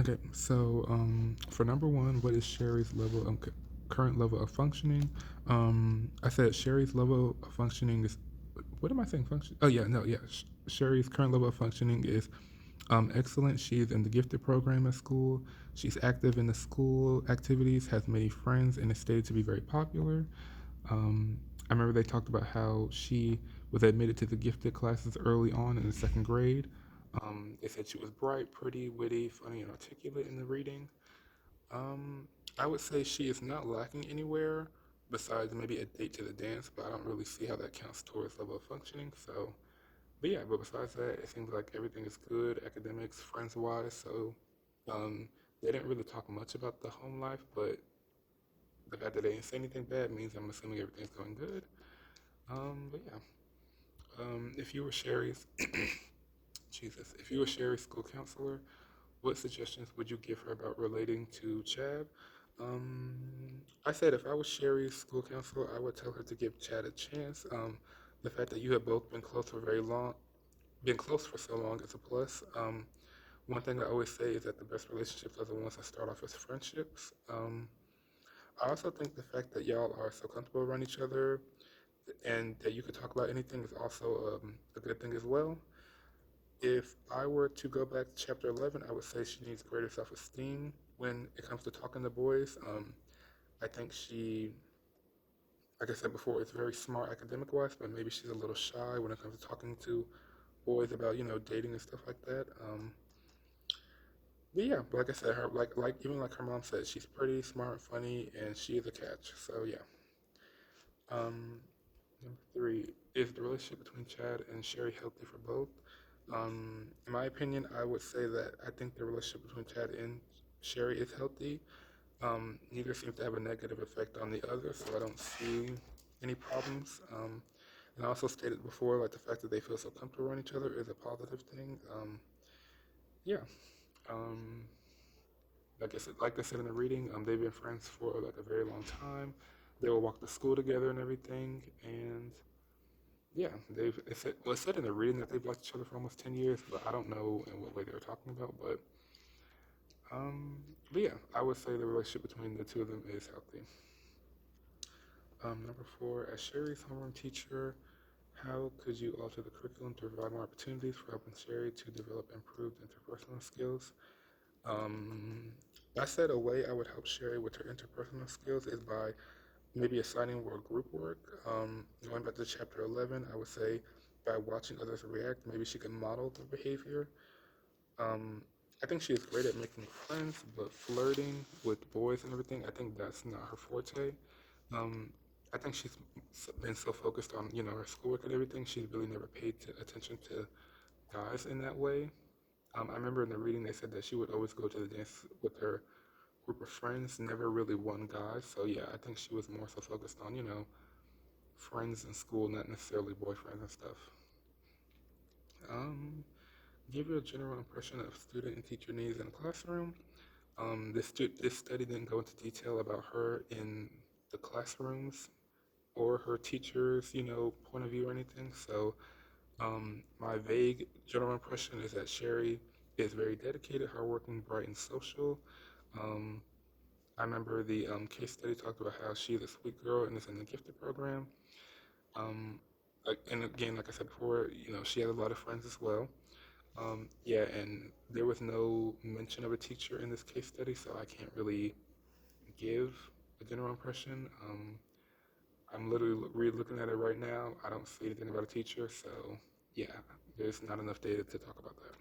Okay, so for number one, what is Sherry's level of current level of functioning? I said Sherry's level of functioning is. What am I saying? Function? Oh yeah, no, yeah. Sherry's current level of functioning is excellent. She's in the gifted program at school. She's active in the school activities. Has many friends, and is stated to be very popular. I remember they talked about how she was admitted to the gifted classes early on in the second grade. They said she was bright, pretty, witty, funny, and articulate in the reading. Um, I would say she is not lacking anywhere besides maybe a date to the dance, but I don't really see how that counts towards level of functioning. So, but yeah, but besides that, it seems like everything is good, academics, friends wise. So, um, they didn't really talk much about the home life, but the fact that they didn't say anything bad means I'm assuming everything's going good. But yeah, if you were Sherry's, Jesus, if you were Sherry's school counselor, what suggestions would you give her about relating to Chad? Um, I said if I was Sherry's school counselor, I would tell her to give Chad a chance. The fact that you have both been close for so long is a plus. One thing I always say is that the best relationships are the ones that start off as friendships. I also think the fact that y'all are so comfortable around each other and that you could talk about anything is also a good thing as well. If I were to go back to chapter 11, I would say she needs greater self esteem when it comes to talking to boys. I think she, like I said before, is very smart academic wise, but maybe she's a little shy when it comes to talking to boys about, dating and stuff like that. But yeah, like I said, her even like her mom said, she's pretty, smart, funny, and she is a catch. So yeah. Um, Number three, is the relationship between Chad and Sherry healthy for both? In my opinion, I would say that I think the relationship between Chad and Sherry is healthy. Neither seems to have a negative effect on the other, so I don't see any problems. And I also stated before, like the fact that they feel so comfortable around each other is a positive thing. Yeah. Um, like I said in the reading, they've been friends for like a very long time. They will walk to school together and everything, and yeah, it said in the reading that they've liked each other for almost 10 years, but I don't know in what way they were talking about. Um, but yeah, I would say the relationship between the two of them is healthy. Number four, as Sherry's homeroom teacher, how could you alter the curriculum to provide more opportunities for helping Sherry to develop improved interpersonal skills? Um, I said a way I would help Sherry with her interpersonal skills is by maybe assigning more group work. Going back to chapter 11, I would say by watching others react, maybe she can model the behavior. Um, I think she is great at making friends, but flirting with boys and everything, I think that's not her forte. Um, I think she's been so focused on, her schoolwork and everything, she's really never paid attention to guys in that way. I remember in the reading they said that she would always go to the dance with her group of friends, never really one guy. So yeah, I think she was more so focused on, friends in school, not necessarily boyfriends and stuff. Um, Give you a general impression of student and teacher needs in a classroom. This study didn't go into detail about her in the classrooms or her teachers, point of view or anything. So my vague general impression is that Sherry is very dedicated, hardworking, bright, and social. Um, I remember the case study talked about how she's a sweet girl and is in the gifted program. Um, and again, like I said before, she has a lot of friends as well. Yeah, and there was no mention of a teacher in this case study, so I can't really give a general impression. I'm literally looking at it right now. I don't see anything about a teacher, so yeah, there's not enough data to talk about that.